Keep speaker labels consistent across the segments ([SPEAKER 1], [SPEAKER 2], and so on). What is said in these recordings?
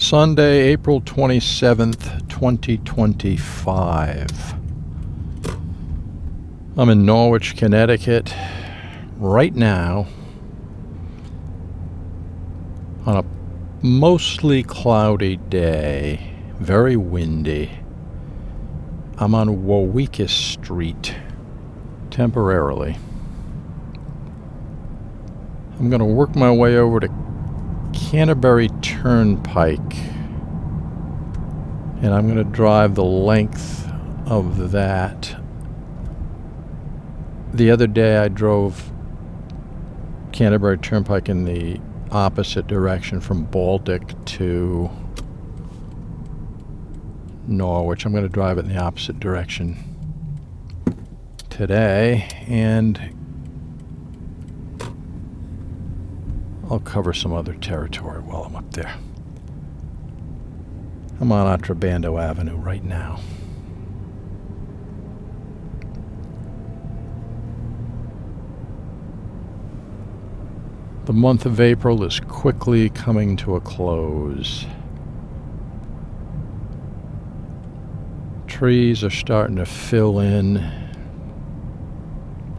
[SPEAKER 1] Sunday, April 27th, 2025. I'm in Norwich, Connecticut right now on a mostly cloudy day, very windy. I'm on Warwick Street temporarily. I'm going to work my way over to Canterbury Turnpike, and I'm going to drive the length of that. The other day I drove Canterbury Turnpike in the opposite direction from Baltic to Norwich. I'm going to drive it in the opposite direction today, and I'll cover some other territory while I'm up there. I'm on Otrabando Avenue right now. The month of April is quickly coming to a close. Trees are starting to fill in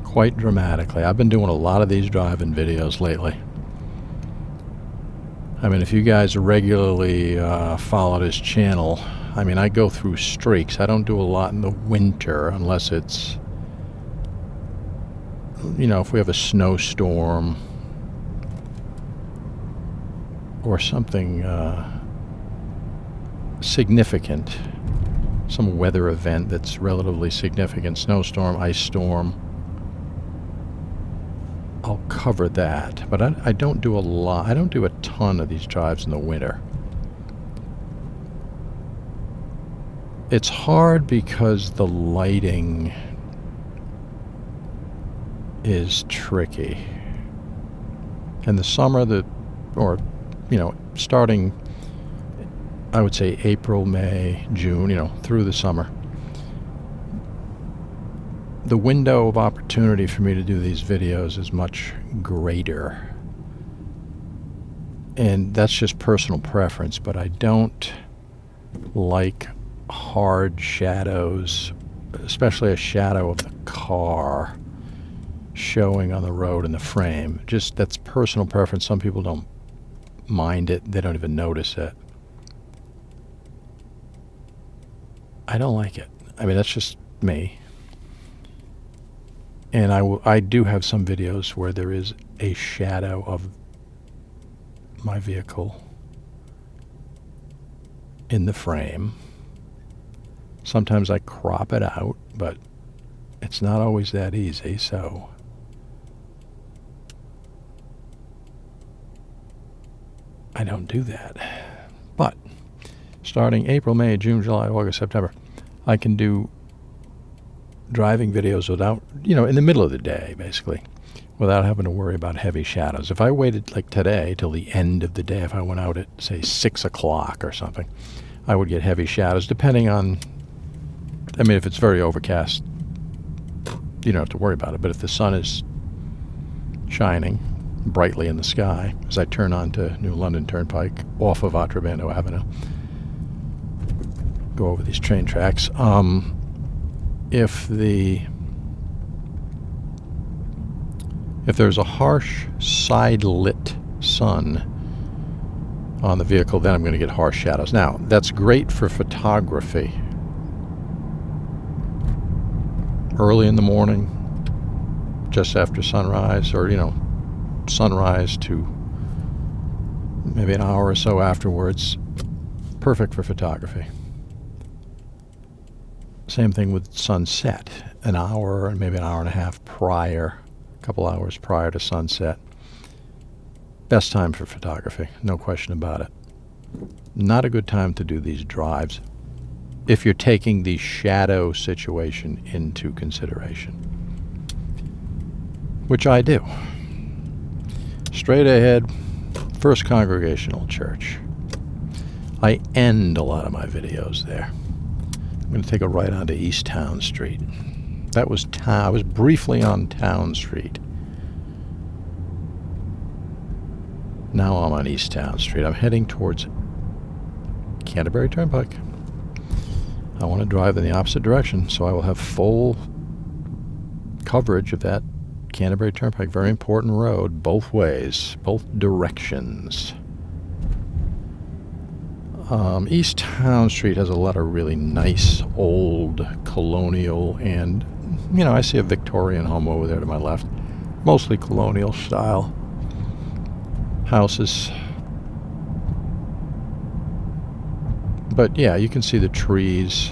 [SPEAKER 1] quite dramatically. I've been doing a lot of these driving videos lately. I mean, if you guys regularly follow this channel, I mean, I go through streaks. I don't do a lot in the winter unless it's, you know, if we have a snowstorm or something significant, some weather event that's relatively significant, snowstorm, ice storm, I'll cover that. But I don't do a lot. I don't do a ton of these drives in the winter. It's hard because the lighting is tricky. In the summer, starting, I would say April, May, June, through the summer, the window of opportunity for me to do these videos is much greater. And that's just personal preference, but I don't like hard shadows, especially a shadow of the car showing on the road in the frame. Just, that's personal preference. Some people don't mind it. They don't even notice it. I don't like it. I mean, that's just me. And I do have some videos where there is a shadow of my vehicle in the frame. Sometimes I crop it out, but it's not always that easy, so I don't do that. But starting April, May, June, July, August, September, I can do driving videos without, in the middle of the day, basically, without having to worry about heavy shadows. If I waited like today till the end of the day, if I went out at, say, 6 o'clock or something, I would get heavy shadows, depending on, if it's very overcast, you don't have to worry about it. But if the sun is shining brightly in the sky, as I turn onto New London Turnpike off of Otrabando Avenue, go over these train tracks, if there's a harsh side-lit sun on the vehicle, then I'm going to get harsh shadows. Now, that's great for photography. Early in the morning, just after sunrise, or, sunrise to maybe an hour or so afterwards, perfect for photography. Same thing with sunset, an hour and maybe an hour and a half prior, a couple hours prior to sunset. Best time for photography, no question about it. Not a good time to do these drives if you're taking the shadow situation into consideration, which I do. Straight ahead, First Congregational Church. I end a lot of my videos there. I'm going to take a right onto East Town Street. I was briefly on Town Street. Now I'm on East Town Street. I'm heading towards Canterbury Turnpike. I want to drive in the opposite direction, so I will have full coverage of that Canterbury Turnpike. Very important road, both ways, both directions. East Town Street has a lot of really nice old colonial and, I see a Victorian home over there to my left. Mostly colonial style houses. But yeah, you can see the trees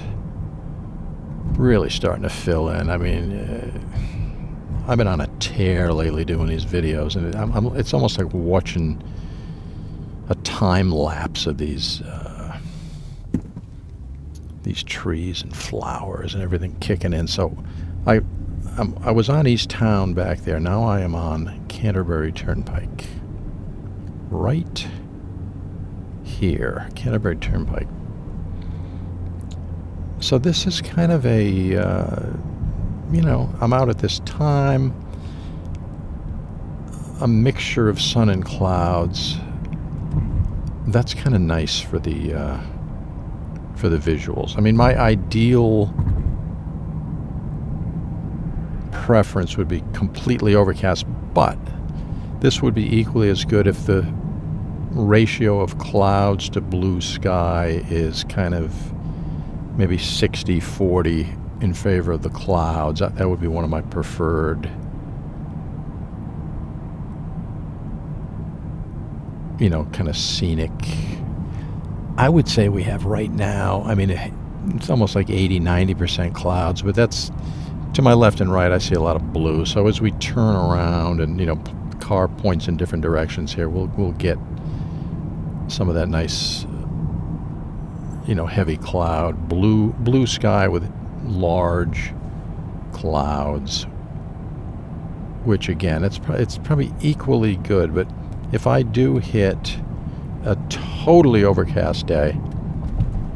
[SPEAKER 1] really starting to fill in. I mean, I've been on a tear lately doing these videos, and it's almost like watching a time lapse of these trees and flowers and everything kicking in. So I was on East Town back there. Now I am on Canterbury Turnpike. Right here, Canterbury Turnpike. So this is kind of a, I'm out at this time. A mixture of sun and clouds. That's kind of nice for the visuals. I mean, my ideal preference would be completely overcast, but this would be equally as good if the ratio of clouds to blue sky is kind of maybe 60-40 in favor of the clouds. That would be one of my preferred, kind of scenic. I would say we have right now, I mean, it's almost like 80-90% clouds, but that's to my left and right. I see a lot of blue. So as we turn around and, the car points in different directions here, we'll get some of that nice, heavy cloud, blue sky with large clouds, which again, it's probably equally good. But if I do hit a totally overcast day,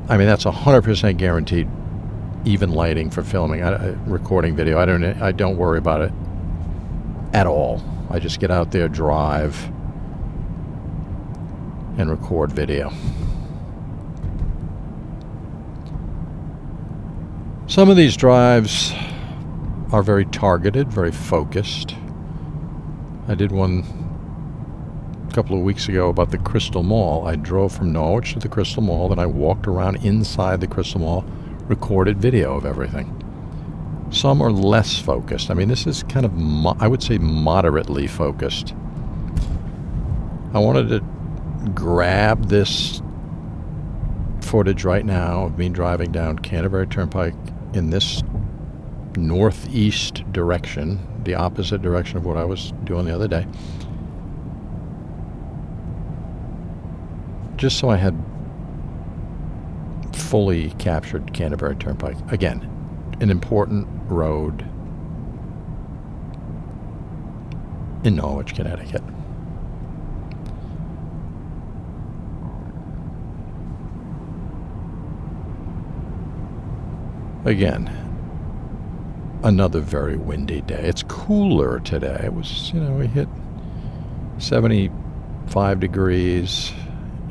[SPEAKER 1] I mean, that's 100% guaranteed even lighting for filming, recording video. I don't worry about it at all. I just get out there, drive, and record video. Some of these drives are very targeted, very focused. I did one a couple of weeks ago about the Crystal Mall. I drove from Norwich to the Crystal Mall, then I walked around inside the Crystal Mall, recorded video of everything. Some are less focused. I mean, this is kind of, I would say, moderately focused. I wanted to grab this footage right now of me driving down Canterbury Turnpike in this northeast direction, the opposite direction of what I was doing the other day, just so I had fully captured Canterbury Turnpike. Again, an important road in Norwich, Connecticut. Again, another very windy day. It's cooler today. It was, we hit 75 degrees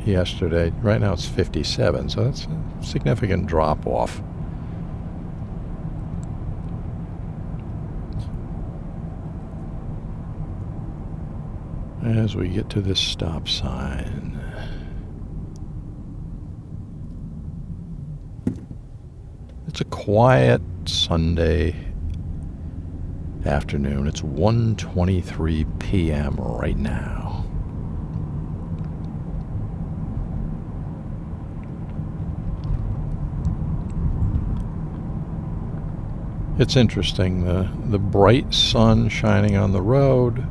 [SPEAKER 1] yesterday. Right now it's 57, so that's a significant drop off. As we get to this stop sign. It's a quiet Sunday afternoon. It's 1:23 p.m. right now. It's interesting, the bright sun shining on the road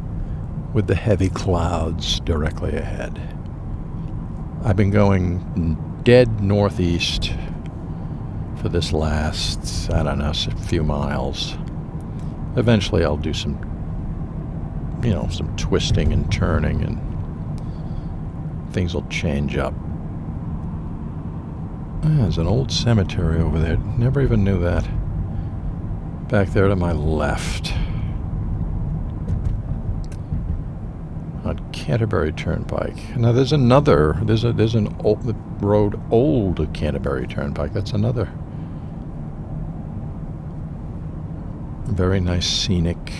[SPEAKER 1] with the heavy clouds directly ahead. I've been going dead northeast for this last, I don't know, a few miles. Eventually I'll do some twisting and turning, and things will change up. There's an old cemetery over there. Never even knew that. Back there to my left. On Canterbury Turnpike. Now there's an old road, Old Canterbury Turnpike. That's another very nice scenic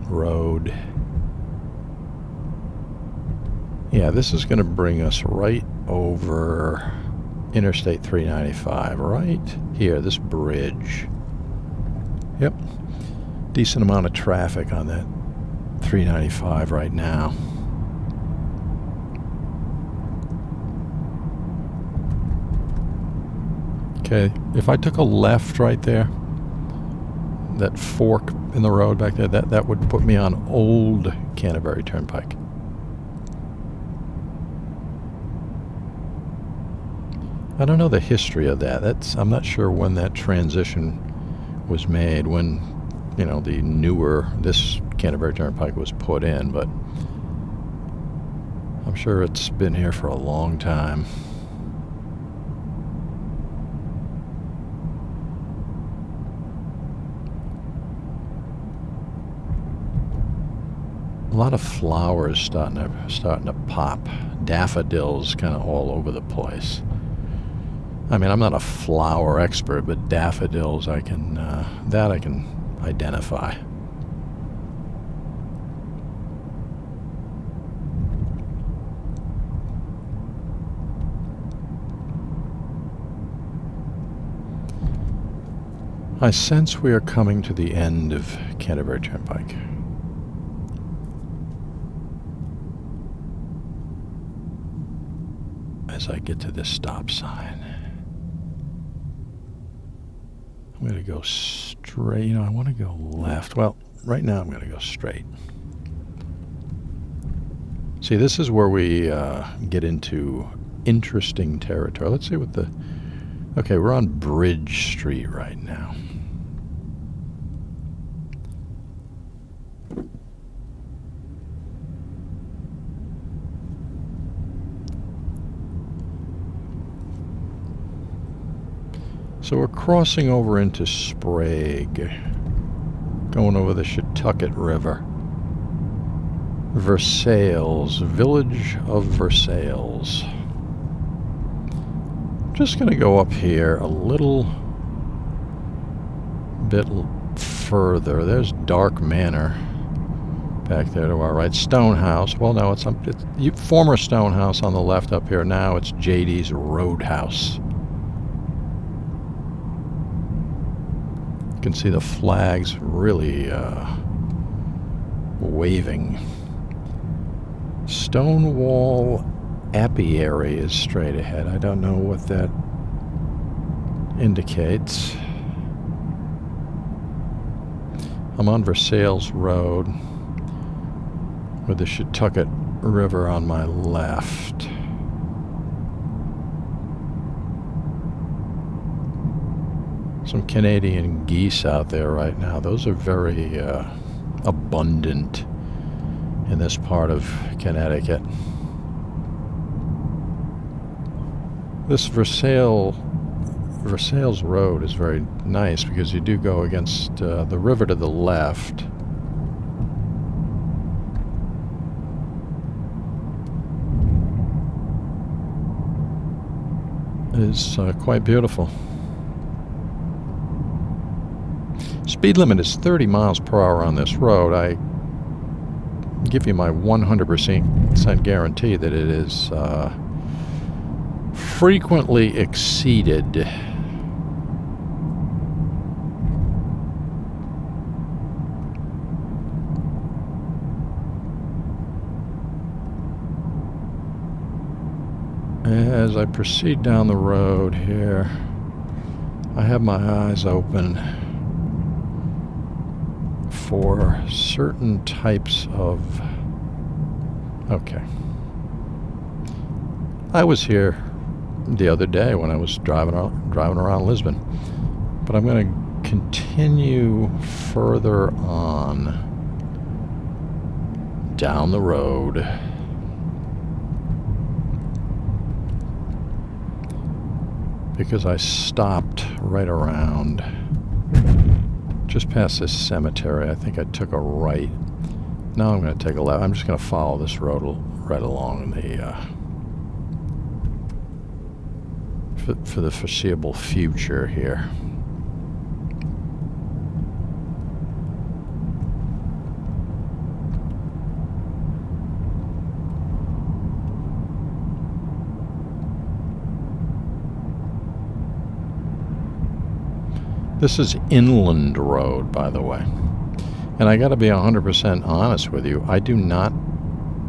[SPEAKER 1] road. Yeah, this is going to bring us right over Interstate 395, right here, this bridge. Yep, decent amount of traffic on that 395 right now. Okay, if I took a left right there, that fork in the road back there, that would put me on Old Canterbury Turnpike. I don't know the history of that. I'm not sure when that transition was made, when, you know, this Canterbury Turnpike was put in, but I'm sure it's been here for a long time. A lot of flowers starting to pop. Daffodils kind of all over the place. I mean, I'm not a flower expert, but daffodils I can identify. I sense we are coming to the end of Canterbury Turnpike. As I get to this stop sign. I'm going to go straight. You know, I want to go left. Well, right now I'm going to go straight. See, this is where we get into interesting territory. Let's see what okay, we're on Bridge Street right now. So we're crossing over into Sprague, going over the Shettucket River. Versailles, village of Versailles. Just going to go up here a little bit further. There's Dark Manor back there to our right. Stonehouse. Well, no, it's former Stonehouse on the left up here. Now it's JD's Roadhouse. You can see the flags really waving. Stonewall Apiary is straight ahead. I don't know what that indicates. I'm on Versailles Road with the Shettucket River on my left. Some Canadian geese out there right now. Those are very abundant in this part of Connecticut. This Versailles Road is very nice because you do go against the river to the left. It is quite beautiful. Speed limit is 30 miles per hour on this road. I give you my 100% guarantee that it is frequently exceeded. As I proceed down the road here, I have my eyes open for certain types of... Okay. I was here the other day when I was driving around Lisbon, but I'm going to continue further on down the road. Because I stopped right around just past this cemetery. I think I took a right Now I'm going to take a left. I'm just going to follow this road right along the for the foreseeable future here. This is Inland Road, by the way. And I got to be 100% honest with you. I do not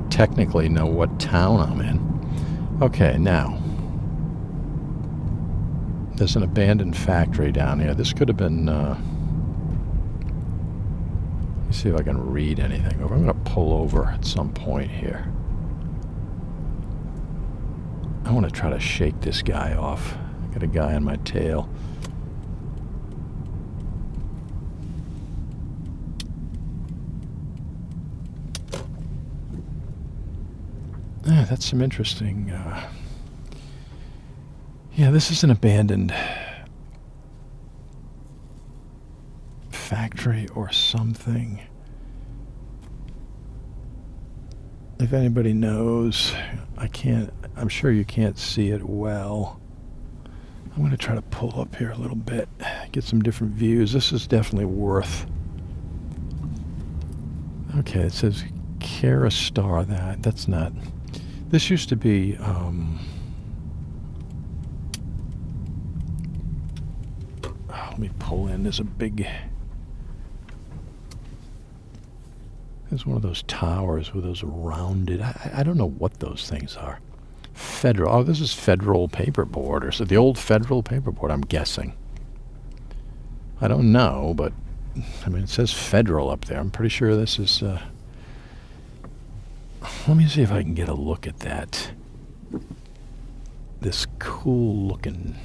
[SPEAKER 1] technically know what town I'm in. Okay, now. There's an abandoned factory down here. This could have been... let me see if I can read anything. I'm going to pull over at some point here. I want to try to shake this guy off. I got a guy on my tail. That's some interesting... yeah, this is an abandoned factory or something. If anybody knows, I'm sure you can't see it well. I'm going to try to pull up here a little bit, get some different views. This is definitely worth... Okay, it says Kerastar. That's not... This used to be, let me pull in. There's one of those towers with those rounded, I don't know what those things are. This is Federal Paperboard, or so the old Federal Paperboard, I'm guessing. I don't know, but, I mean, it says Federal up there. I'm pretty sure this is, let me see if I can get a look at that. This cool looking...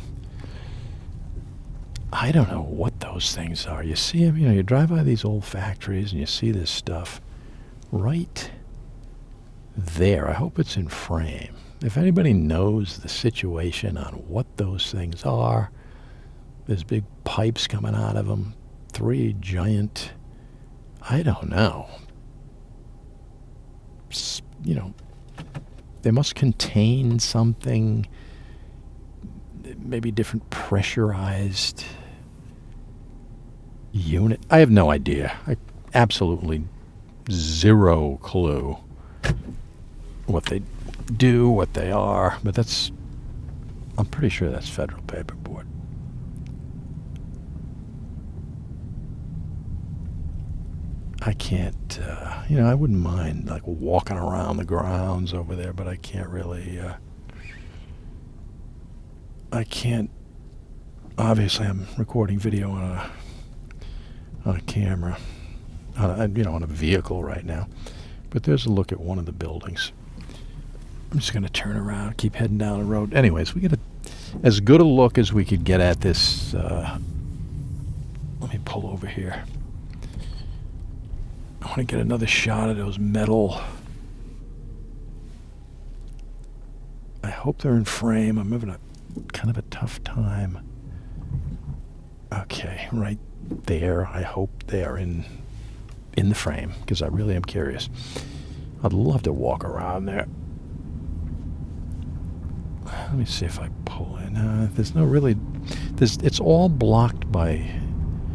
[SPEAKER 1] I don't know what those things are. You see them, you drive by these old factories and you see this stuff right there. I hope it's in frame. If anybody knows the situation on what those things are, there's big pipes coming out of them. 3 giant... I don't know. They must contain something, maybe different pressurized unit. I have no idea. I absolutely zero clue what they do, what they are, but I'm pretty sure that's Federal Paperboard. I can't, I wouldn't mind like walking around the grounds over there, but I can't really, obviously I'm recording video on a camera, on a vehicle right now, but there's a look at one of the buildings. I'm just going to turn around, keep heading down the road. Anyways, we get as good a look as we could get at this, let me pull over here. I want to get another shot of those metal. I hope they're in frame. I'm having kind of a tough time. Okay, right there. I hope they are in the frame, because I really am curious. I'd love to walk around there. Let me see if I pull in. There's no really... It's all blocked by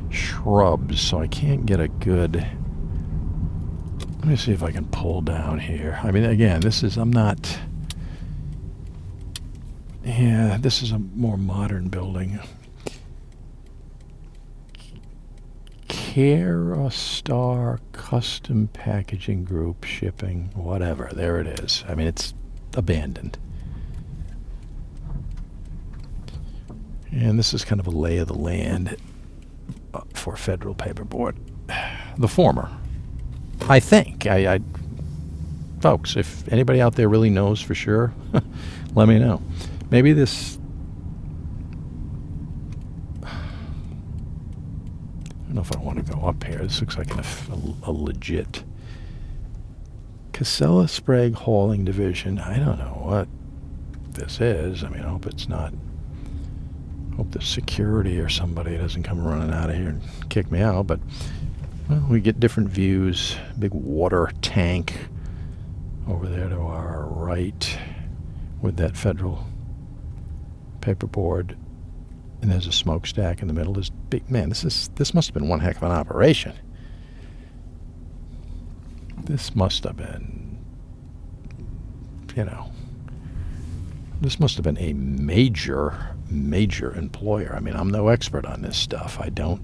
[SPEAKER 1] shrubs, so I can't get a good... Let me see if I can pull down here. I mean, again, this is a more modern building. Kerastar Custom Packaging Group Shipping, whatever. There it is. I mean, it's abandoned. And this is kind of a lay of the land for Federal Paperboard. The former. I think. Folks, if anybody out there really knows for sure, let me know. Maybe this... I don't know if I want to go up here. This looks like a legit... Casella Sprague Hauling Division. I don't know what this is. I mean, I hope it's not... I hope the security or somebody doesn't come running out of here and kick me out, but... Well, we get different views. Big water tank over there to our right with that Federal Paperboard. And there's a smokestack in the middle. This big, man, this must have been one heck of an operation. This must have been, this must have been a major employer. I mean, I'm no expert on this stuff. I don't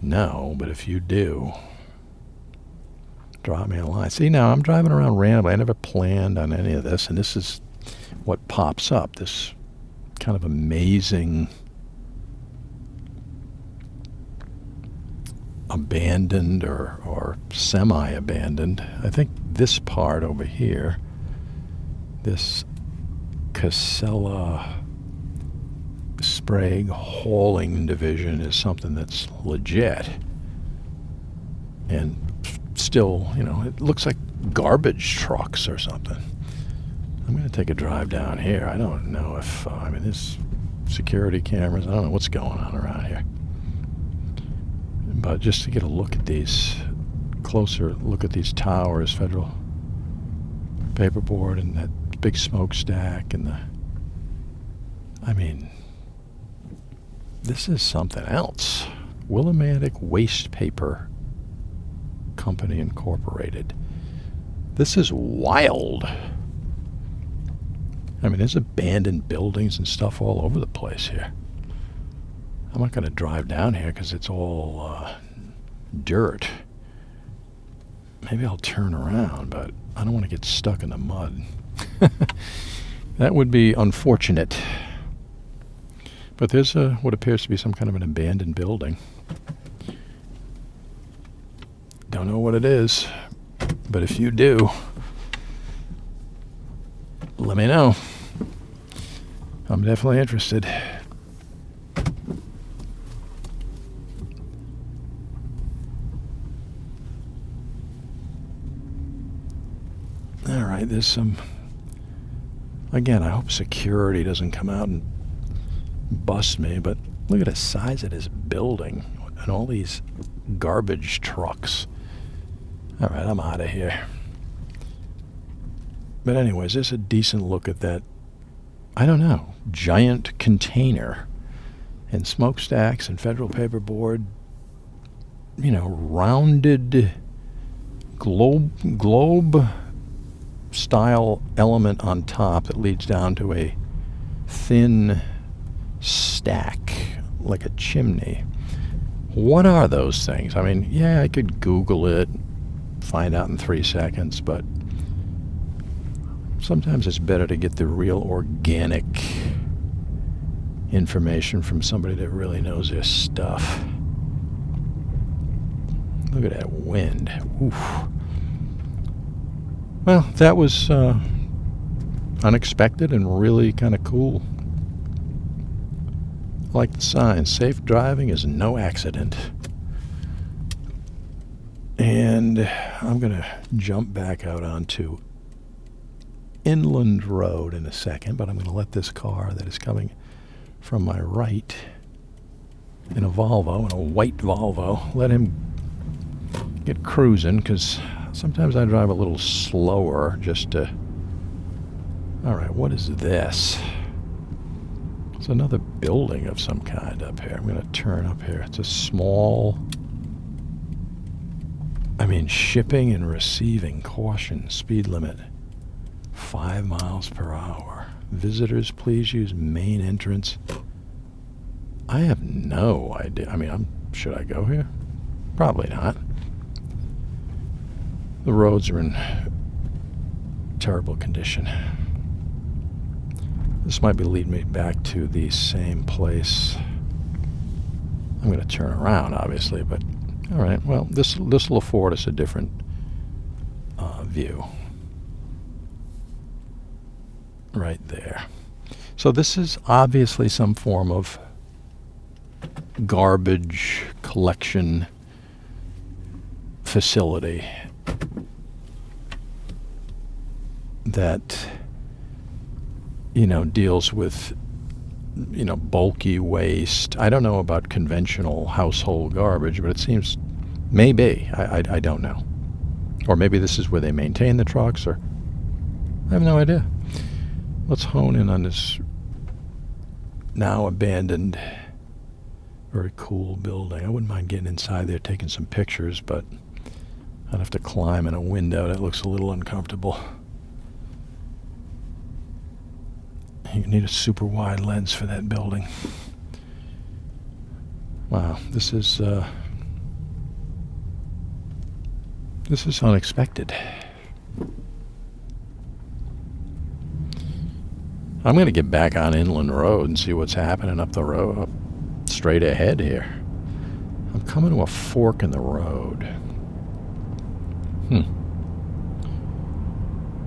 [SPEAKER 1] know, but if you do, drop me a line. See, now I'm driving around randomly. I never planned on any of this, and this is what pops up, this kind of amazing abandoned or semi-abandoned. I think this part over here, this Casella Sprague hauling division, is something that's legit. And still, it looks like garbage trucks or something. I'm going to take a drive down here. I don't know if, there's security cameras. I don't know what's going on around here. But just to get a look at these, closer look at these towers, Federal Paperboard, and that big smokestack, and this is something else. Willimantic Waste Paper Company Incorporated. This is wild. There's abandoned buildings and stuff all over the place here. I'm not going to drive down here because it's all dirt. Maybe I'll turn around, but I don't want to get stuck in the mud. That would be unfortunate. But there's what appears to be some kind of an abandoned building. Don't know what it is, but if you do, let me know. I'm definitely interested. All right, there's some... Again, I hope security doesn't come out and bust me, but look at the size of this building and all these garbage trucks. All right, I'm out of here. But anyways, there's a decent look at that, I don't know, giant container and smokestacks and Federal Paperboard, rounded globe style element on top that leads down to a thin stack like a chimney. What are those things? I could Google it, find out in 3 seconds, but sometimes it's better to get the real organic information from somebody that really knows their stuff. Look at that wind. Oof. Well, that was unexpected and really kind of cool. I like the sign, safe driving is no accident. And I'm going to jump back out onto Inland Road in a second, but I'm going to let this car that is coming from my right in a Volvo, in a white Volvo, let him get cruising, because sometimes I drive a little slower just to... All right, what is this? It's another building of some kind up here. I'm going to turn up here. It's a small... shipping and receiving, caution, speed limit, 5 miles per hour. Visitors, please use main entrance. I have no idea. Should I go here? Probably not. The roads are in terrible condition. This might be leading me back to the same place. I'm going to turn around, obviously, but all right. Well, this will afford us a different view. Right there. So this is obviously some form of garbage collection facility that, deals with bulky waste. I don't know about conventional household garbage, but it seems, maybe, I don't know. Or maybe this is where they maintain the trucks, or I have no idea. Let's hone in on this now abandoned, very cool building. I wouldn't mind getting inside there, taking some pictures, but I'd have to climb in a window. That looks a little uncomfortable. You need a super wide lens for that building. Wow, this is unexpected. I'm going to get back on Inland Road and see what's happening up the road, up straight ahead here. I'm coming to a fork in the road.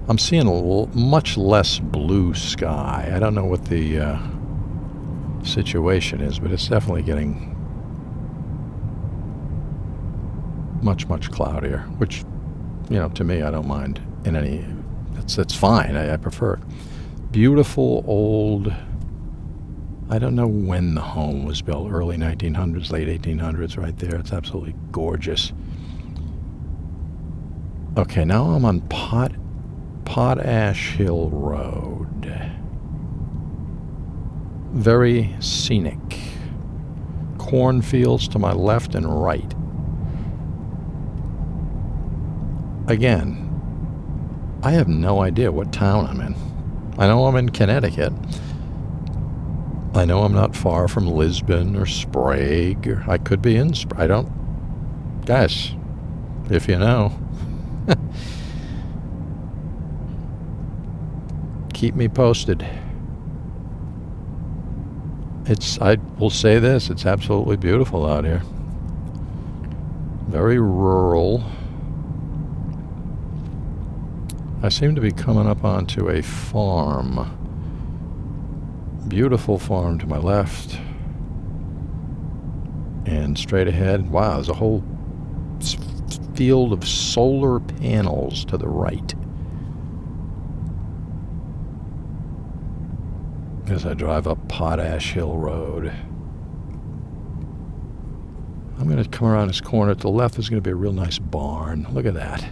[SPEAKER 1] I'm seeing much less blue sky. I don't know what the situation is, but it's definitely getting much, much cloudier, which, to me, I don't mind in any... That's fine. I prefer it. Beautiful old... I don't know when the home was built. Early 1900s, late 1800s, right there. It's absolutely gorgeous. Okay, now I'm on Potash Hill Road. Very scenic. Cornfields to my left and right. Again, I have no idea what town I'm in. I know I'm in Connecticut. I know I'm not far from Lisbon or Sprague. Or I could be in Sprague. I don't... Guys, if you know... Keep me posted. I will say this, it's absolutely beautiful out here. Very rural. I seem to be coming up onto a farm. Beautiful farm to my left. And straight ahead, wow, there's a whole field of solar panels to the right. As I drive up Potash Hill Road. I'm going to come around this corner. At the left, there's going to be a real nice barn. Look at that.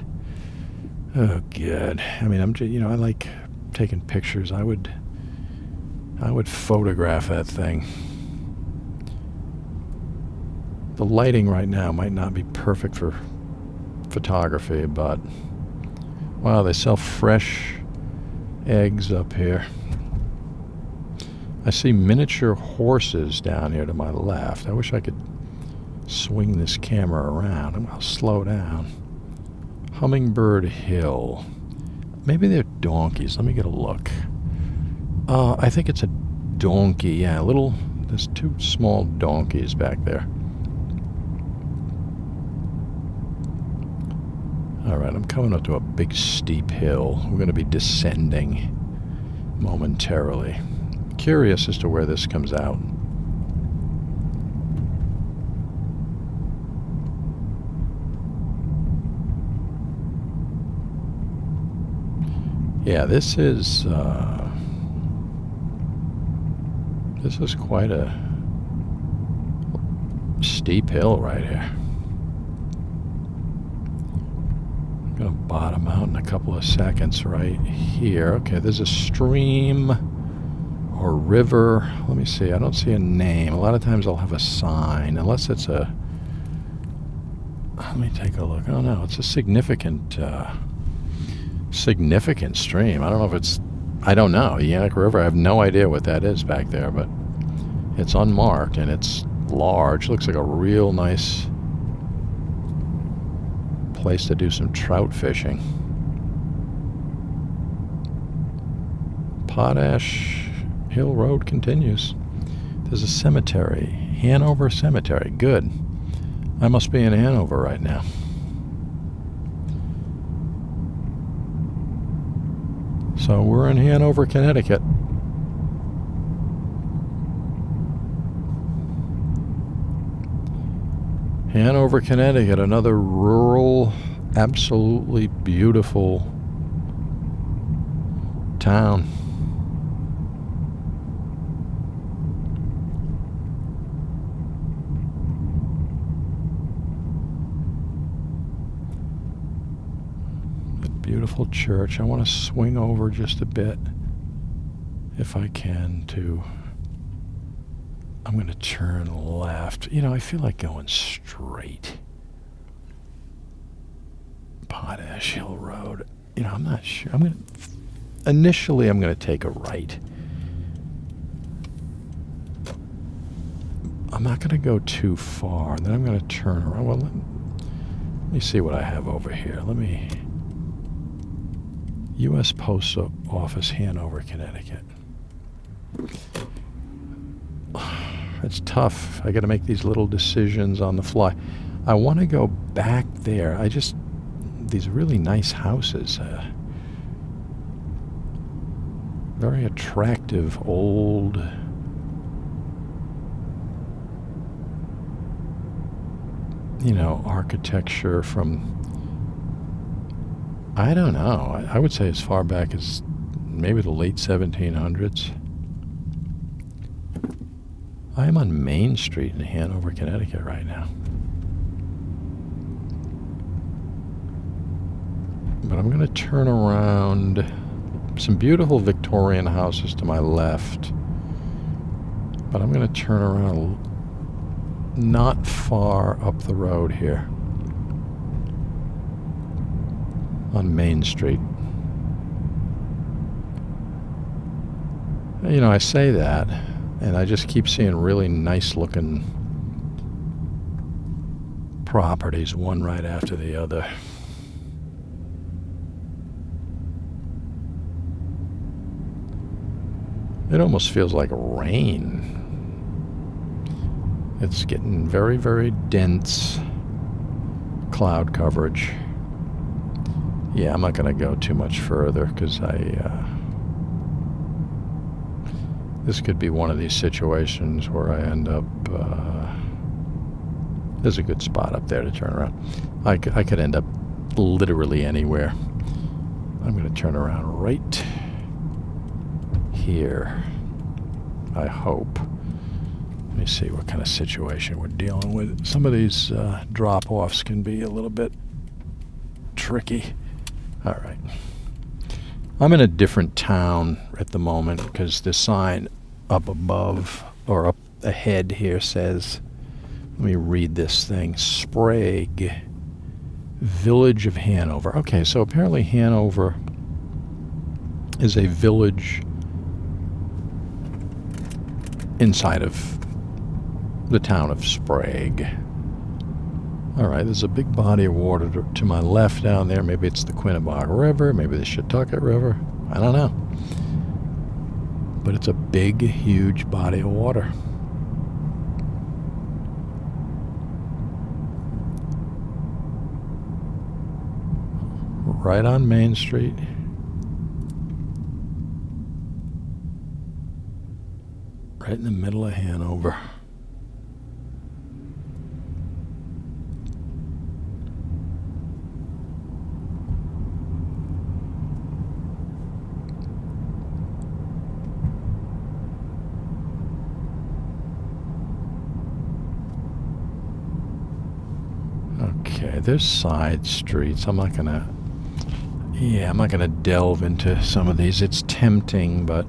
[SPEAKER 1] Oh, good. I mean, I like taking pictures. I would photograph that thing. The lighting right now might not be perfect for photography, but wow, they sell fresh eggs up here. I see miniature horses down here to my left. I wish I could swing this camera around. I'll slow down. Hummingbird Hill. Maybe they're donkeys. Let me get a look. I think it's a donkey. Yeah, there's two small donkeys back there. All right, I'm coming up to a big steep hill. We're going to be descending momentarily. Curious as to where this comes out. Yeah, this is quite a steep hill right here. I'm gonna bottom out in a couple of seconds right here. Okay, there's a stream or river. Let me see. I don't see a name. A lot of times I'll have a sign, unless it's a... Let me take a look. Oh no, it's a significant stream. I don't know if it's... I don't know. Yannick River, I have no idea what that is back there, but it's unmarked and it's large. Looks like a real nice place to do some trout fishing. Potash Hill Road continues. There's a cemetery. Hanover Cemetery. Good. I must be in Hanover right now. So we're in Hanover, Connecticut. Hanover, Connecticut, another rural, absolutely beautiful town. beautiful church. I want to swing over just a bit, if I can, to... I'm going to turn left. You know, I feel like going straight. Potash Hill Road. You know, I'm not sure. Initially, I'm going to take a right. I'm not going to go too far. Then I'm going to turn around. Well, let me see what I have over here. U.S. Post Office, Hanover, Connecticut. It's tough. I got to make these little decisions on the fly. I want to go back there. These really nice houses. Very attractive, old... you know, architecture from, I don't know, I would say as far back as maybe the late 1700s. I am on Main Street in Hanover, Connecticut right now. But I'm going to turn around. Some beautiful Victorian houses to my left. But I'm going to turn around not far up the road here on Main Street. You know, I say that, and I just keep seeing really nice looking properties, one right after the other. It almost feels like rain. It's getting very, very dense cloud coverage. Yeah, I'm not going to go too much further because this could be one of these situations where I end up... there's a good spot up there to turn around. I could end up literally anywhere. I'm going to turn around right here, I hope. Let me see what kind of situation we're dealing with. Some of these drop-offs can be a little bit tricky. All right. I'm in a different town at the moment because the sign up above or up ahead here says, let me read this thing, Sprague, Village of Hanover. Okay, so apparently Hanover is a village inside of the town of Sprague. All right, there's a big body of water to my left down there. Maybe it's the Quinnebog River, maybe the Shetucket River. I don't know. But it's a big, huge body of water. Right on Main Street. Right in the middle of Hanover. Okay, there's side streets. I'm not gonna delve into some of these. It's tempting, but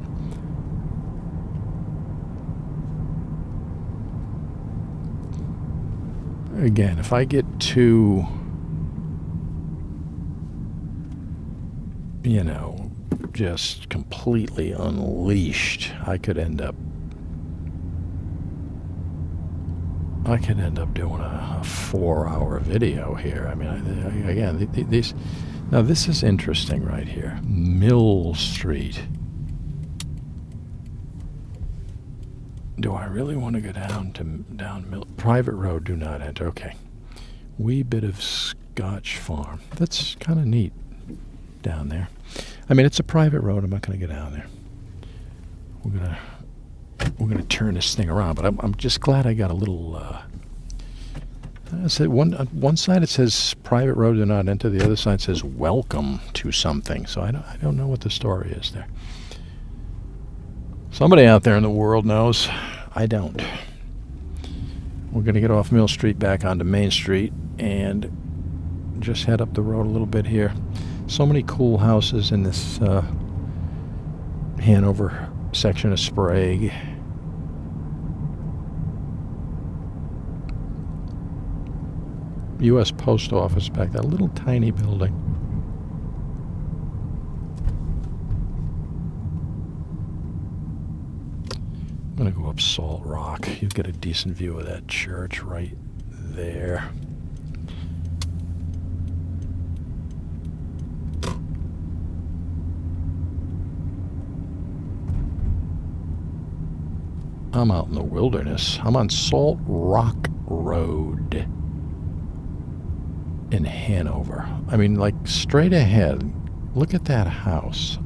[SPEAKER 1] again, if I get too, you know, just completely unleashed, I could end up doing a 4-hour video here. I mean, again, these. Now this is interesting right here. Mill Street. Do I really want to go down Mill? Private road, do not enter. Okay. Wee bit of Scotch Farm. That's kind of neat down there. I mean, it's a private road. I'm not going to go down there. We're gonna turn this thing around, but I'm just glad I got a little. I said one side it says private road do not enter. The other side says welcome to something. So I don't know what the story is there. Somebody out there in the world knows. I don't. We're gonna get off Mill Street back onto Main Street and just head up the road a little bit here. So many cool houses in this Hanover section of Sprague. U.S. Post Office back there, little tiny building. I'm going to go up Salt Rock. You get a decent view of that church right there. I'm out in the wilderness. I'm on Salt Rock Road in Hanover. I mean, like, straight ahead. Look at that house.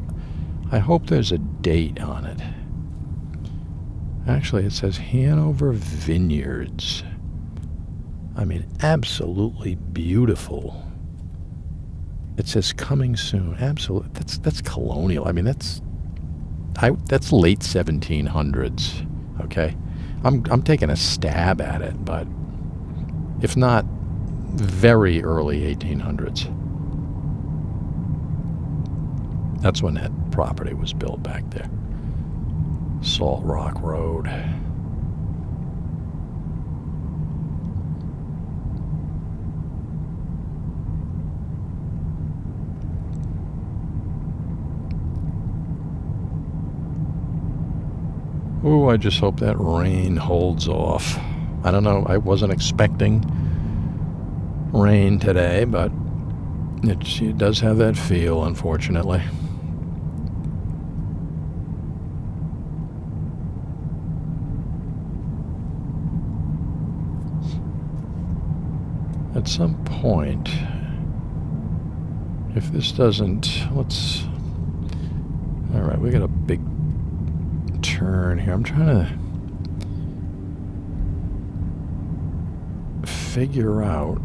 [SPEAKER 1] I hope there's a date on it. Actually, it says Hanover Vineyards. I mean, absolutely beautiful. It says coming soon. Absolutely. That's colonial. I mean, that's late 1700s. Okay, I'm taking a stab at it, but if not, very early 1800s. That's when that property was built back there. Salt Rock Road. Ooh, I just hope that rain holds off. I don't know, I wasn't expecting rain today, but it does have that feel, unfortunately. At some point, if this doesn't, all right, we got a big turn here. I'm trying to figure out,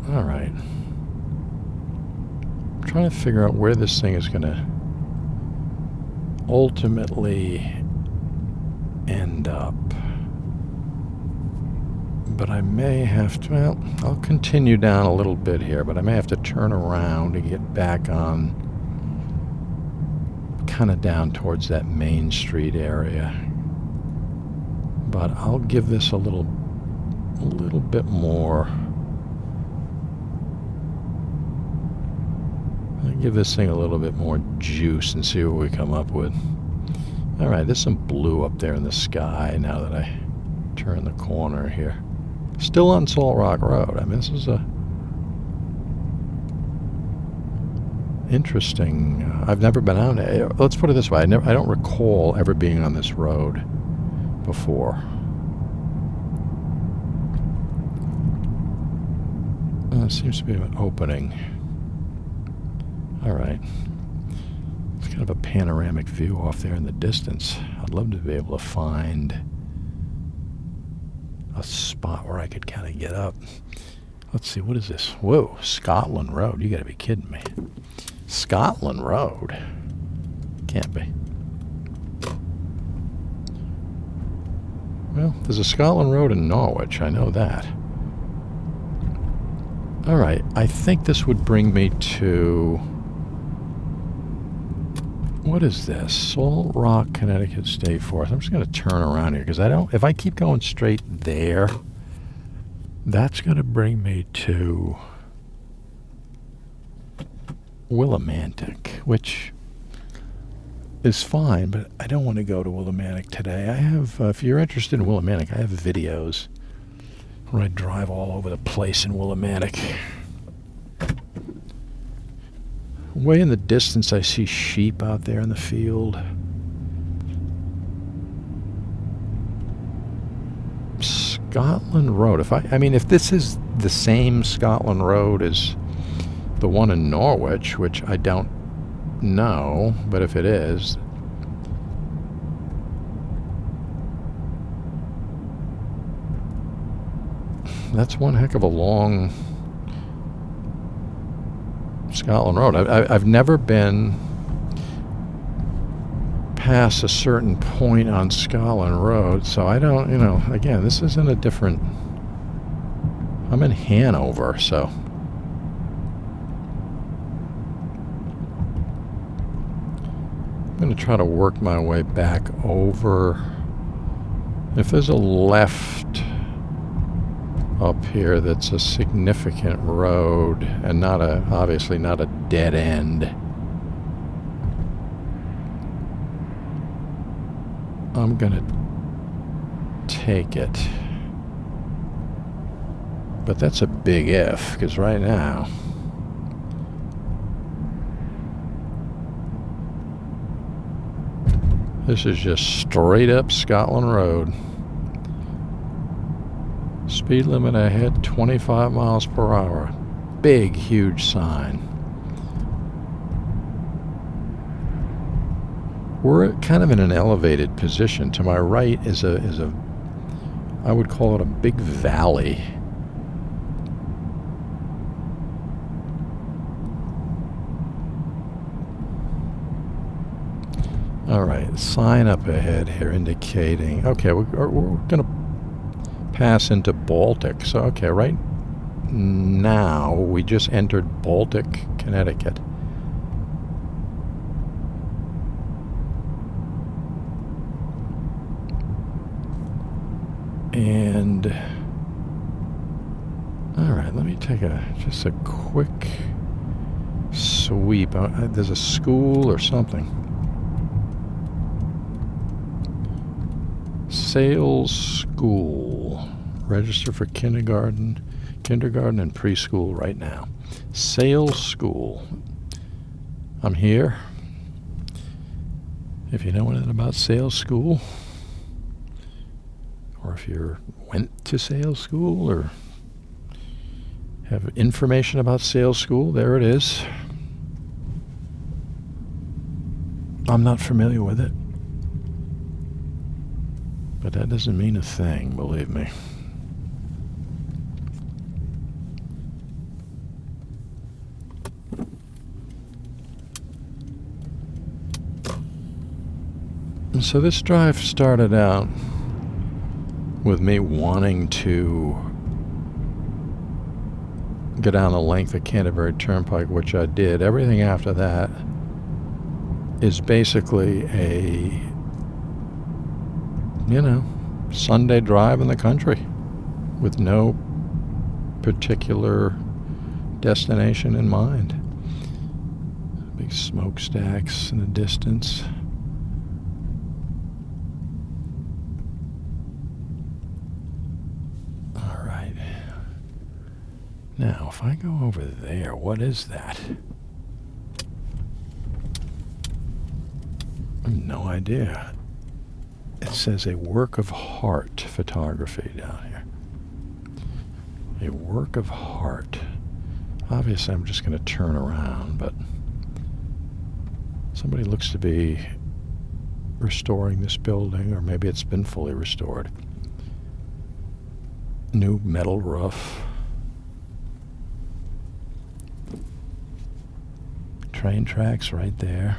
[SPEAKER 1] all right, I'm trying to figure out where this thing is going to ultimately end up. But I may have to, well, I'll continue down a little bit here, but I may have to turn around and get back on kind of down towards that Main Street area. But I'll give this a little bit more. I'll give this thing a little bit more juice and see what we come up with. All right, there's some blue up there in the sky now that I turn the corner here. Still on Salt Rock Road. I mean, this is a interesting. I've never been on it. Let's put it this way: I don't recall ever being on this road before. It seems to be an opening. All right. It's kind of a panoramic view off there in the distance. I'd love to be able to find a spot where I could kind of get up. Let's see, what is this? Whoa, Scotland Road. You gotta be kidding me. Scotland Road? Can't be. Well, there's a Scotland Road in Norwich. I know that. All right, I think this would bring me to... What is this? Salt Rock, Connecticut State Forest. I'm just going to turn around here because if I keep going straight there, that's going to bring me to Willimantic, which is fine, but I don't want to go to Willimantic today. I have, if you're interested in Willimantic, I have videos where I drive all over the place in Willimantic. Way in the distance, I see sheep out there in the field. Scotland Road. If this is the same Scotland Road as the one in Norwich, which I don't know, but if it is, that's one heck of a long Scotland Road. I've never been past a certain point on Scotland Road, so I don't, again, this isn't a different... I'm in Hanover, so... going to try to work my way back over. If there's a left up here that's a significant road and obviously not a dead end, I'm going to take it. But that's a big if, because right now this is just straight up Scotland Road. Speed limit ahead 25 miles per hour. Big, huge sign. We're kind of in an elevated position. To my right is a I would call it a big valley. All right, sign up ahead here indicating, okay, we're going to pass into Baltic. So, okay, right now we just entered Baltic, Connecticut. And, all right, let me take just a quick sweep. There's a school or something. Sales School. Register for kindergarten and preschool right now. Sales School. I'm here. If you know anything about Sales School, or if you went to Sales School or have information about Sales School, there it is. I'm not familiar with it. But that doesn't mean a thing, believe me. And so this drive started out with me wanting to go down the length of Canterbury Turnpike, which I did. Everything after that is basically a Sunday drive in the country with no particular destination in mind. Big smokestacks in the distance. All right. Now, if I go over there, what is that? I have no idea. It says a work of heart photography down here. A work of heart. Obviously, I'm just going to turn around, but somebody looks to be restoring this building, or maybe it's been fully restored. New metal roof. Train tracks right there.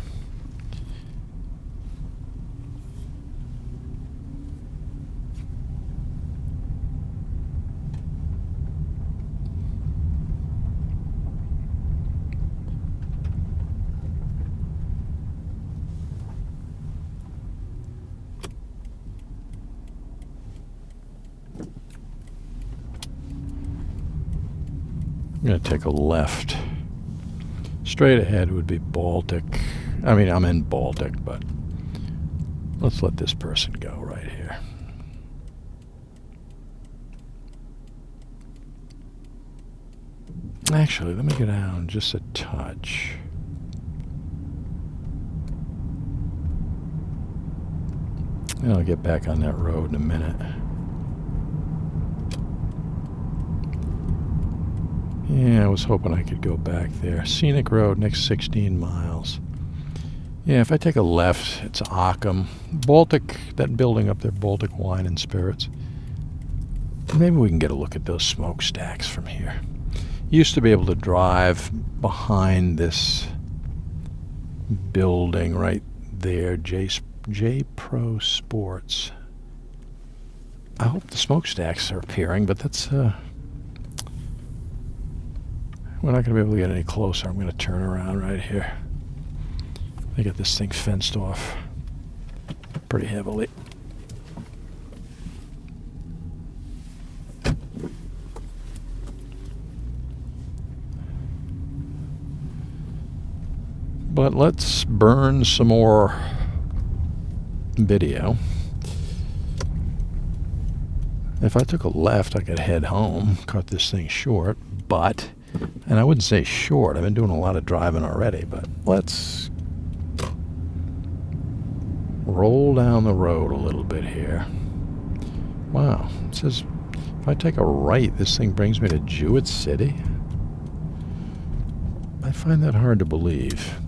[SPEAKER 1] I'm going to take a left. Straight ahead would be Baltic. I mean, I'm in Baltic, but let's let this person go right here. Actually, let me go down just a touch. And I'll get back on that road in a minute. Yeah, I was hoping I could go back there. Scenic road, next 16 miles. Yeah, if I take a left, it's Occam. Baltic, that building up there, Baltic Wine and Spirits. Maybe we can get a look at those smokestacks from here. Used to be able to drive behind this building right there, J Pro Sports. I hope the smokestacks are appearing, but that's... We're not going to be able to get any closer. I'm going to turn around right here. They got this thing fenced off pretty heavily. But let's burn some more video. If I took a left, I could head home, cut this thing short, and I wouldn't say short, I've been doing a lot of driving already, but let's roll down the road a little bit here. Wow, it says if I take a right, this thing brings me to Jewett City. I find that hard to believe.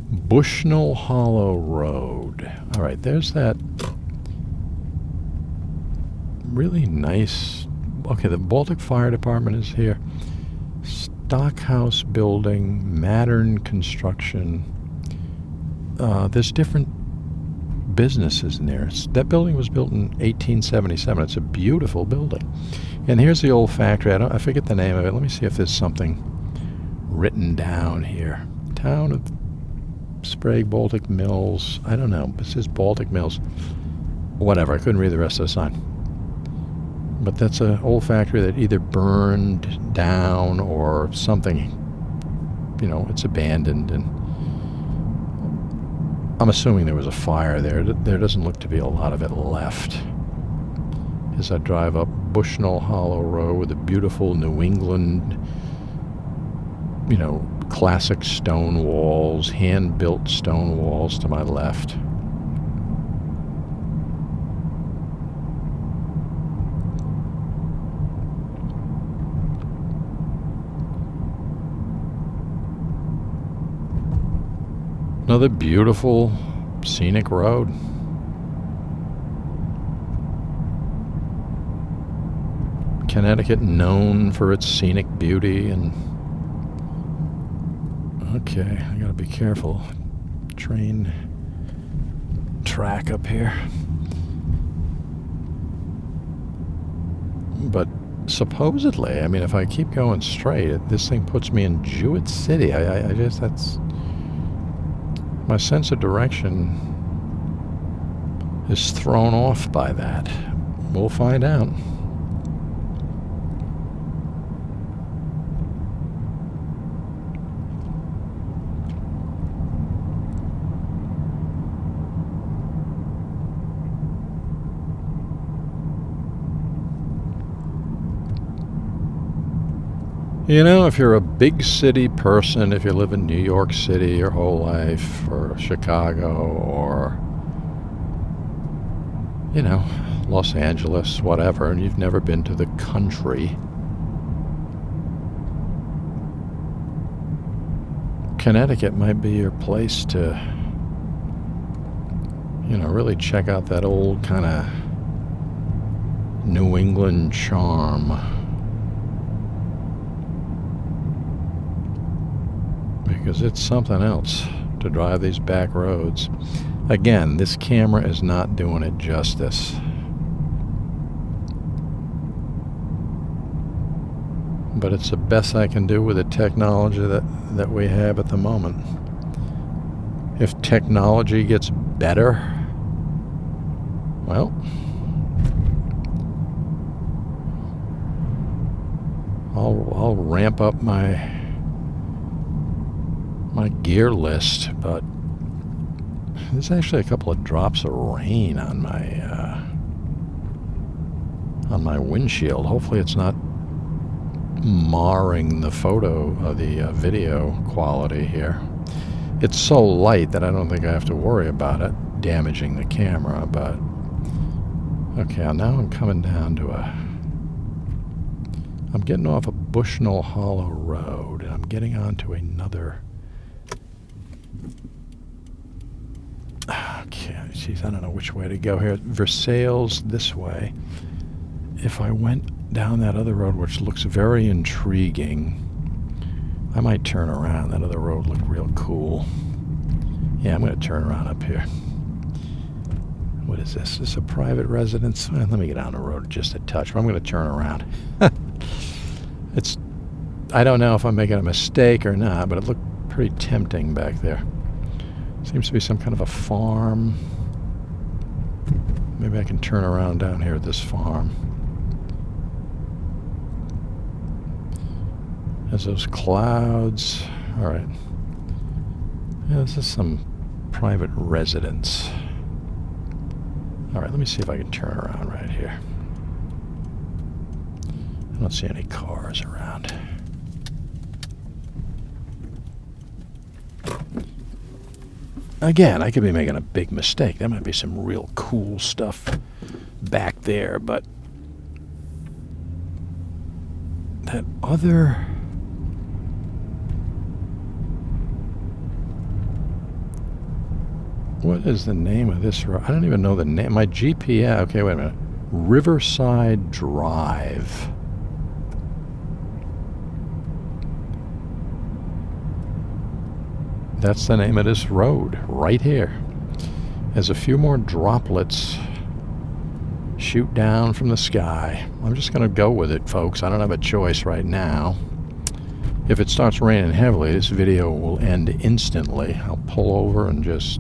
[SPEAKER 1] Bushnell Hollow Road. All right, there's that really nice. Okay, the Baltic Fire Department is here. Stockhouse building, Mattern construction. There's different businesses in there. That building was built in 1877. It's a beautiful building. And here's the old factory. I forget the name of it. Let me see if there's something written down here. Town of Sprague, Baltic Mills. I don't know. It says Baltic Mills. Whatever. I couldn't read the rest of the sign. But that's an old factory that either burned down or something. You know, it's abandoned. And I'm assuming there was a fire there. There doesn't look to be a lot of it left. As I drive up Bushnell Hollow Road with a beautiful New England, you know, classic stone walls, hand-built stone walls to my left. Another beautiful scenic road. Connecticut known for its scenic beauty and okay, I gotta be careful. Train track up here. But supposedly, I mean, if I keep going straight, this thing puts me in Jewett City. I guess that's my sense of direction is thrown off by that. We'll find out. You know, if you're a big city person, if you live in New York City your whole life, or Chicago, or, you know, Los Angeles, whatever, and you've never been to the country, Connecticut might be your place to, you know, really check out that old kind of New England charm. Because it's something else to drive these back roads. Again, this camera is not doing it justice. But it's the best I can do with the technology that we have at the moment. If technology gets better, well, I'll ramp up my gear list, but there's actually a couple of drops of rain on my windshield. Hopefully it's not marring the photo of the video quality here. It's so light that I don't think I have to worry about it damaging the camera, but okay, now I'm coming down to I'm getting off of Bushnell Hollow Road and I'm getting onto another. Okay, geez, I don't know which way to go here. Versailles this way. If I went down that other road, which looks very intriguing, I might turn around. That other road looked real cool. Yeah, I'm going to turn around up here. What is this? Is this a private residence? Let me get on the road just a touch, but I'm going to turn around. I don't know if I'm making a mistake or not, but it looked pretty tempting back there. Seems to be some kind of a farm. Maybe I can turn around down here at this farm. There's those clouds. All right. Yeah, this is some private residence. All right, let me see if I can turn around right here. I don't see any cars around. Again, I could be making a big mistake. There might be some real cool stuff back there, but that other... What is the name of this road? I don't even know the name. My GPS... Okay, wait a minute. Riverside Drive. That's the name of this road, right here. There's a few more droplets shoot down from the sky. I'm just going to go with it, folks. I don't have a choice right now. If it starts raining heavily, this video will end instantly. I'll pull over and just...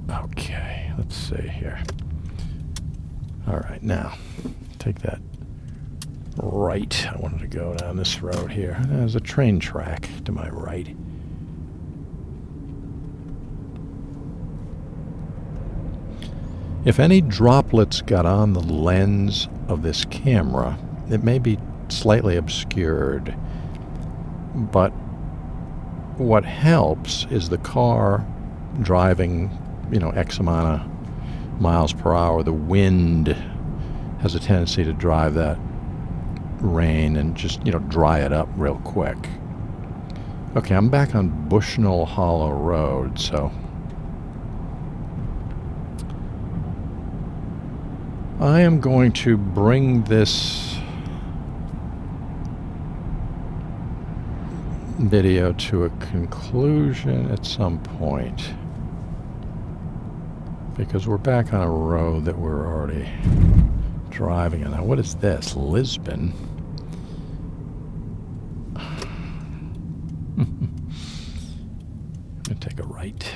[SPEAKER 1] Okay, let's see here. All right, now, take that right. I wanted to go down this road here. There's a train track to my right. If any droplets got on the lens of this camera, it may be slightly obscured, but what helps is the car driving, X amount of miles per hour. The wind has a tendency to drive that rain and just, dry it up real quick. Okay, I'm back on Bushnell Hollow Road, so I am going to bring this video to a conclusion at some point, because we're back on a road that we're already driving on. Now, what is this? Lisbon? I'm going to take a right.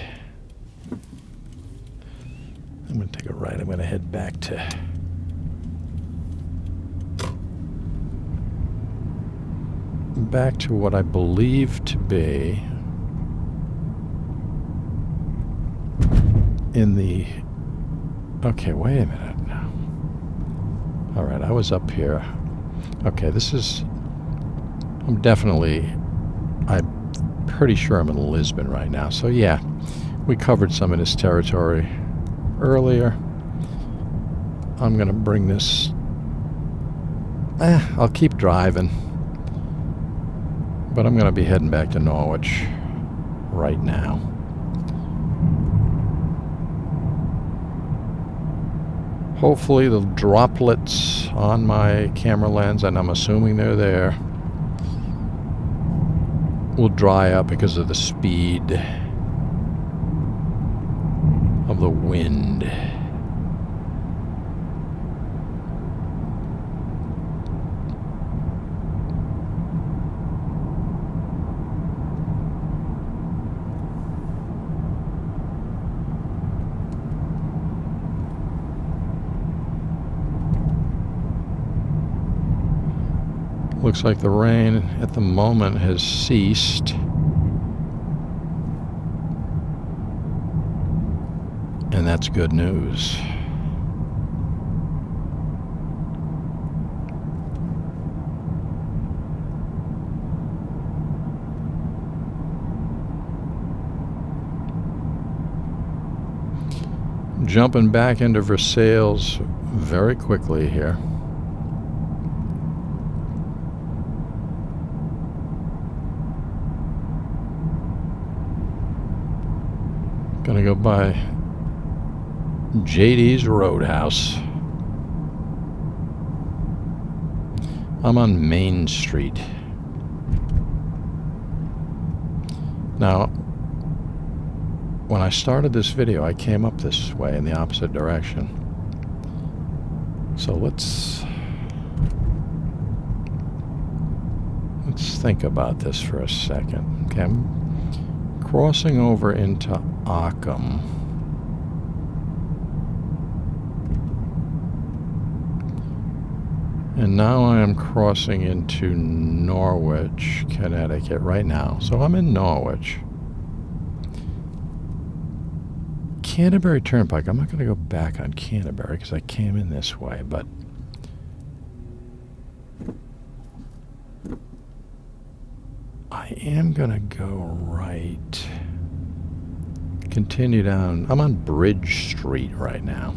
[SPEAKER 1] I'm going to take a right. I'm going to head back to... back to what I believe to be in the... Okay, wait a minute now. All right, I was up here. Okay, this is... I'm pretty sure I'm in Lisbon right now. So yeah, we covered some of this territory earlier. I'm going to bring this... I'll keep driving. But I'm going to be heading back to Norwich right now. Hopefully the droplets on my camera lens, and I'm assuming they're there, will dry up because of the speed of the wind. Looks like the rain at the moment has ceased. And that's good news. Jumping back into Versailles very quickly here. Gonna go by JD's Roadhouse. I'm on Main Street. Now, when I started this video, I came up this way in the opposite direction. So let's think about this for a second. Okay, I'm crossing over into Occam. And now I am crossing into Norwich, Connecticut right now. So I'm in Norwich. Canterbury Turnpike. I'm not going to go back on Canterbury because I came in this way, but I am going to go right. Continue down. I'm on Bridge Street right now.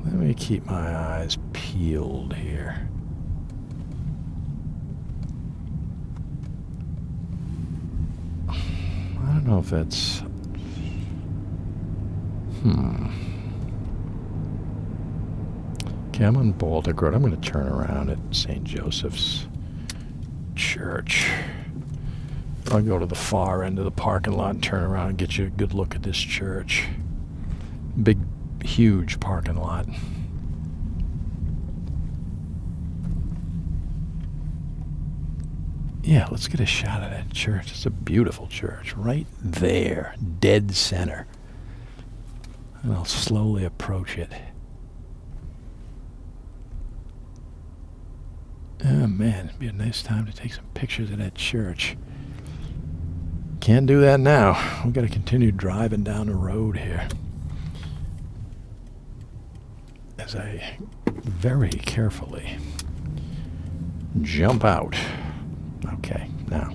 [SPEAKER 1] Let me keep my eyes peeled here. I don't know if that's... Okay, I'm on Baltic Road. I'm going to turn around at St. Joseph's Church. I'll go to the far end of the parking lot and turn around and get you a good look at this church. Big, huge parking lot. Yeah, let's get a shot of that church. It's a beautiful church. Right there. Dead center. And I'll slowly approach it. Oh man, it'd be a nice time to take some pictures of that church. Can't do that now. We've got to continue driving down the road here. As I very carefully jump out. Okay, now,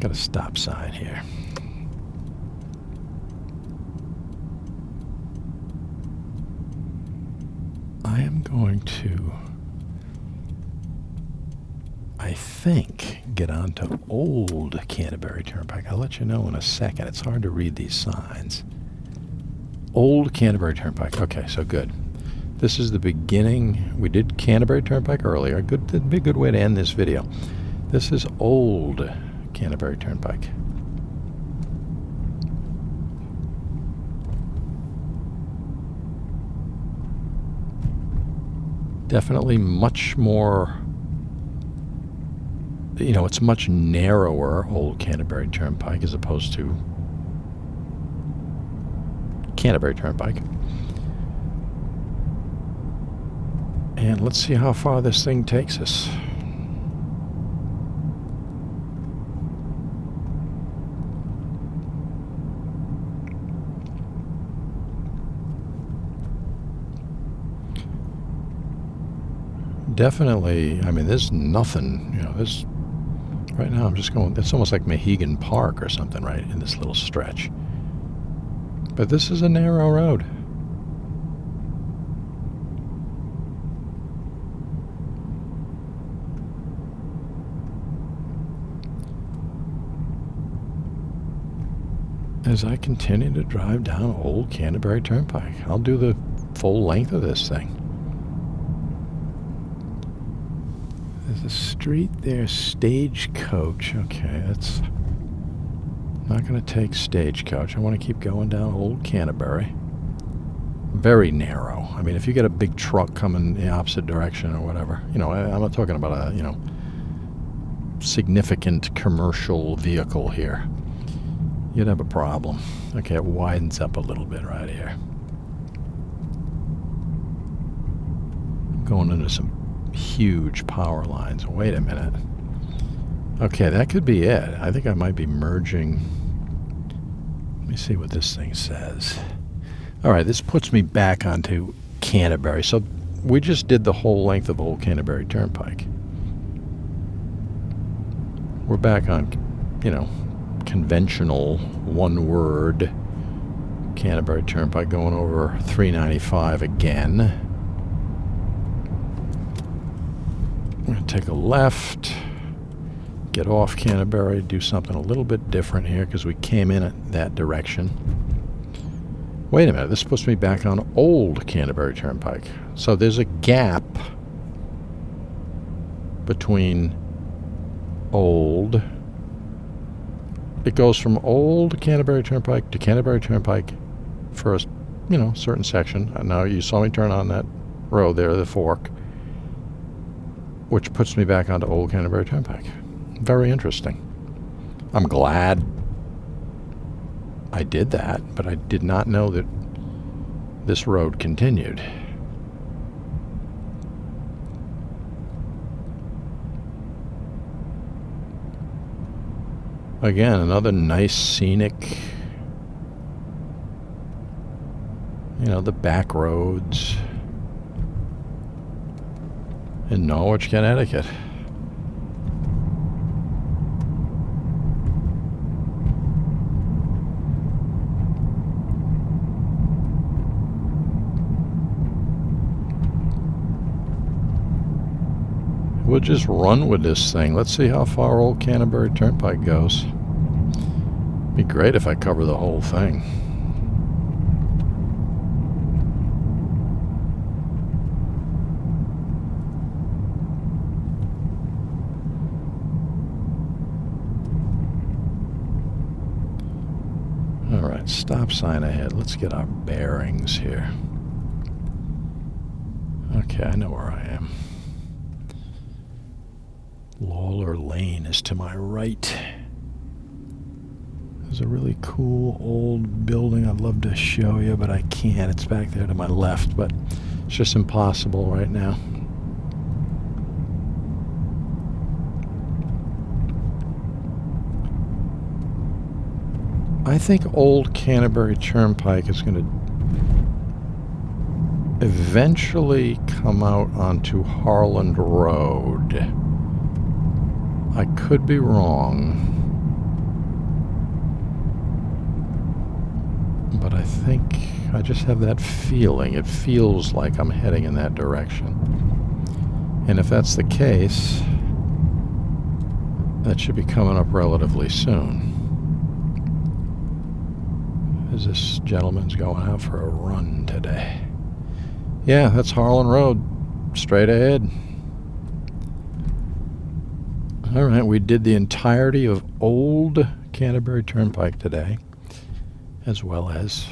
[SPEAKER 1] got a stop sign here. I am going to, I think, get onto Old Canterbury Turnpike. I'll let you know in a second. It's hard to read these signs. Old Canterbury Turnpike. Okay, so good. This is the beginning. We did Canterbury Turnpike earlier. That'd be a good way to end this video. This is Old Canterbury Turnpike. Definitely much more, it's much narrower, Old Canterbury Turnpike, as opposed to Canterbury Turnpike. And let's see how far this thing takes us. Definitely, I mean, there's nothing, there's, right now I'm just going, it's almost like Mohegan Park or something, right, in this little stretch. But this is a narrow road. As I continue to drive down Old Canterbury Turnpike, I'll do the full length of this thing. There's a street there, Stagecoach. Okay, that's not going to take Stagecoach. I want to keep going down Old Canterbury. Very narrow. I mean, if you get a big truck coming the opposite direction or whatever, I'm not talking about a, significant commercial vehicle here. You'd have a problem. Okay, it widens up a little bit right here. I'm going into some huge power lines. Wait a minute. Okay, that could be it. I think I might be merging. Let me see what this thing says. All right, this puts me back onto Canterbury. So we just did the whole length of Old Canterbury Turnpike. We're back on, conventional one-word Canterbury Turnpike, going over 395 again. I'm going to take a left, get off Canterbury, do something a little bit different here because we came in at that direction. Wait a minute, this puts me back on Old Canterbury Turnpike. So there's a gap between Old. It goes from Old Canterbury Turnpike to Canterbury Turnpike for a, certain section. Now you saw me turn on that road there, the fork, which puts me back onto Old Canterbury Turnpike. Very interesting. I'm glad I did that, but I did not know that this road continued. Again, another nice scenic, the back roads in Norwich, Connecticut. We'll just run with this thing. Let's see how far Old Canterbury Turnpike goes. Be great if I cover the whole thing. All right, stop sign ahead. Let's get our bearings here. Okay, I know where I am. Lawler Lane is to my right. There's a really cool old building I'd love to show you, but I can't. It's back there to my left, but it's just impossible right now. I think Old Canterbury Turnpike is going to eventually come out onto Harland Road. I could be wrong, but I think I just have that feeling. It feels like I'm heading in that direction. And if that's the case, that should be coming up relatively soon. As this gentleman's going out for a run today. Yeah, that's Harland Road, straight ahead. All right, we did the entirety of Old Canterbury Turnpike today, as well as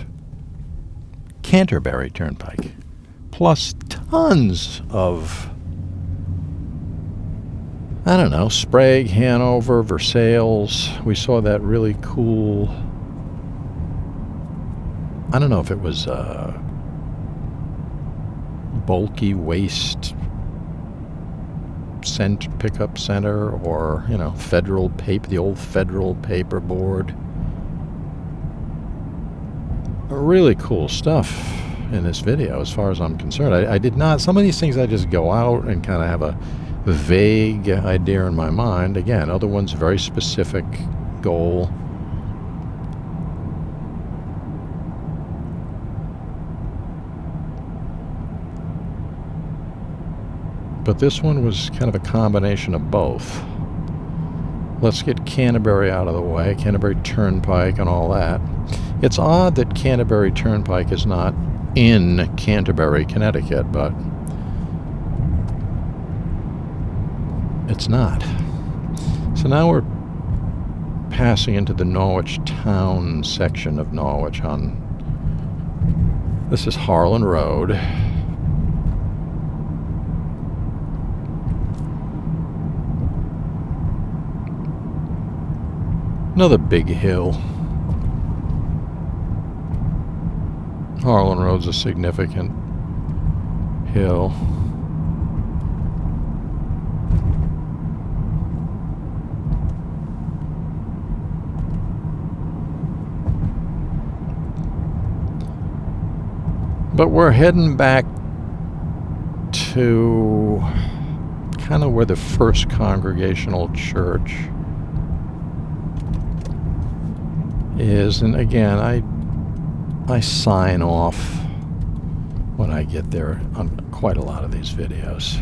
[SPEAKER 1] Canterbury Turnpike, plus tons of, Sprague, Hanover, Versailles. We saw that really cool, I don't know if it was bulky waste pickup center or, Federal Paper, the old Federal Paperboard. Really cool stuff in this video as far as I'm concerned. I did not, some of these things I just go out and kind of have a vague idea in my mind. Again, other ones very specific goal. But this one was kind of a combination of both. Let's get Canterbury out of the way, Canterbury Turnpike and all that. It's odd that Canterbury Turnpike is not in Canterbury, Connecticut, but it's not. So now we're passing into the Norwich town section of Norwich this is Harland Road. Another big hill. Harland Road's a significant hill. But we're heading back to kind of where the First Congregational Church is, and again, I sign off when I get there on quite a lot of these videos.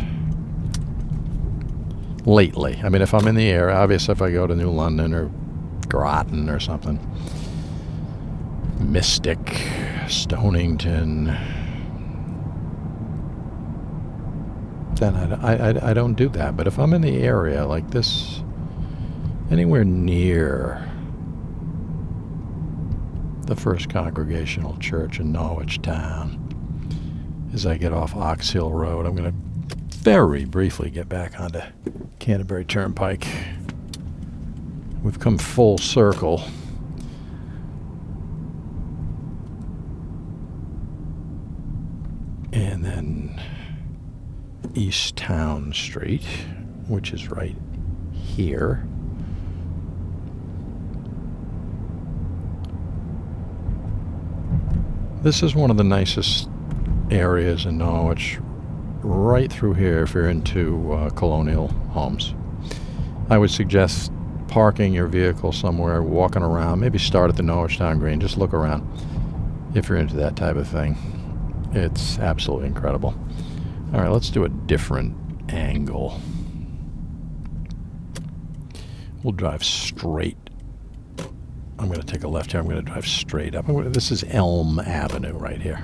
[SPEAKER 1] Lately, I mean, if I'm in the area, obviously if I go to New London or Groton or something, Mystic, Stonington, then I don't do that. But if I'm in the area like this, anywhere near the First Congregational Church in Norwich Town, as I get off Ox Hill Road, I'm going to very briefly get back onto Canterbury Turnpike. We've come full circle. And then East Town Street, which is right here. This is one of the nicest areas in Norwich, right through here if you're into colonial homes. I would suggest parking your vehicle somewhere, walking around, maybe start at the Norwich Town Green, just look around if you're into that type of thing. It's absolutely incredible. All right, let's do a different angle. We'll drive straight. I'm going to take a left here. I'm going to drive straight up. This is Elm Avenue right here.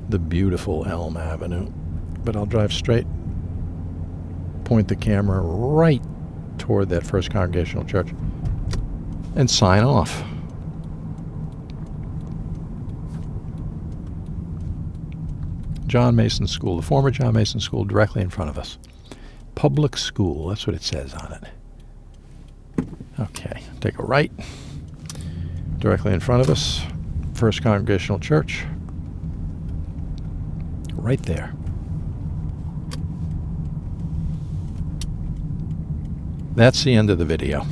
[SPEAKER 1] The beautiful Elm Avenue. But I'll drive straight, point the camera right toward that First Congregational Church, and sign off. John Mason School, the former John Mason School, directly in front of us. Public school, that's what it says on it. Okay, take a right. Directly in front of us, First Congregational Church. Right there. That's the end of the video.